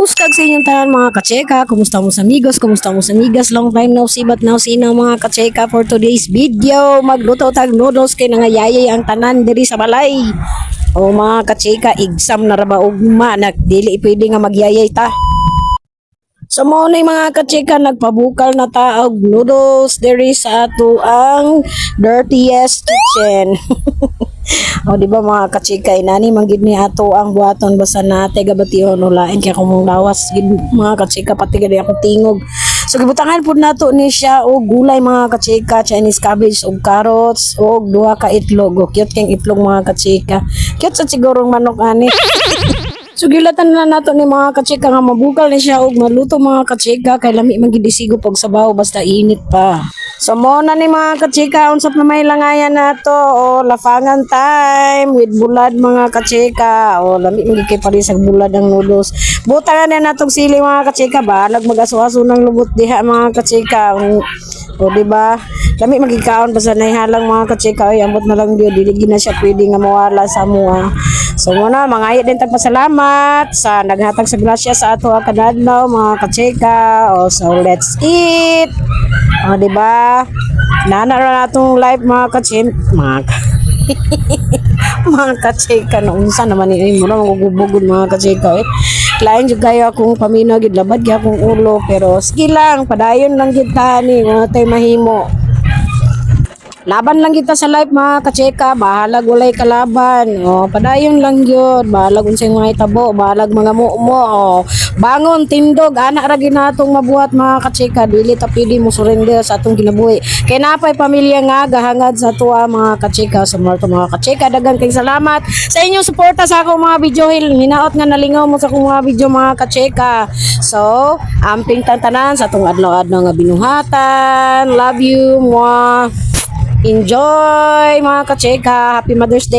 Kag sa inyong tanan mga kacheka, kumusta mo sa amigos, kumusta mo sa amigas, long time no see but now see na mga kacheka. For today's video, magluto tag noodles kay nangayayay ang tanan diri sa balay. O mga kacheka, exam na raba ugma, dili pwede nga magyayay ta. So mo na mga kachika, nagpabukal na ta og noodles diri sa ato ang dirtiest kitchen. O di ba mga kachika, inani man gid ni ato ang buhaton basta nate gabatihon ulain kay kumong lawas gid mga kachika, pati gid ako tingog. So gibutangan pud nato ni siya og gulay mga kachika, Chinese cabbage og carrots og duha ka itlog. O cute kang itlog mga kachika. Cute sa sigurong manok ani. So gilatan na nato ni mga kachika nga mabukal ni siya og maluto mga kachika kay lami man gid isigo pag sabaw basta init pa. So mo na ni mga kachika, unsap na may langayan nato o lafangan time with bulad mga kachika. O lami man gid kay parisag bulad ang noodles. Butangan na natong sili mga kachika, balag mag-aso-aso ng lubot diha mga kachika. O di ba? Lami magikaon basta nahihalang mga kachika, ay ambot na lang gyud, dili na siya pwede nga mawala sa mua. So muna, mga din tagpasalamat sa naghatag sa grasya sa ato kadadlaw mga kachika. O so let's eat. O di ba? Nana ra natong live mga kachim, mga kachika na unsa naman ni mo na magugubugod mga kachika eh. Lain jud kayo akong paminaw gid labad gyud akong ulo, pero sige lang, padayon lang gid tani nga tay mahimo. Laban lang kita sa life mga kacheka, bahalag walay kalaban. O, padayon lang yun, bahalag unsay mga itabo, bahalag mga mumo. O, bangon, tindog, anak ra ginatong mabuhat mga kacheka, dili ta pili mo surrender sa atong kinabuhi. Kay napay pamilya nga gahangad sa tuwa mga kacheka. Sa mga kacheka, dagan kay salamat sa inyong suporta sa akong mga video. Hinaot nga nalingaw mo sa akong mga video mga kacheka. So, amping tantanan sa atong adlaw-adlaw nga binuhatan. Love you, mwah. Enjoy mga kacheka. Happy Mother's Day.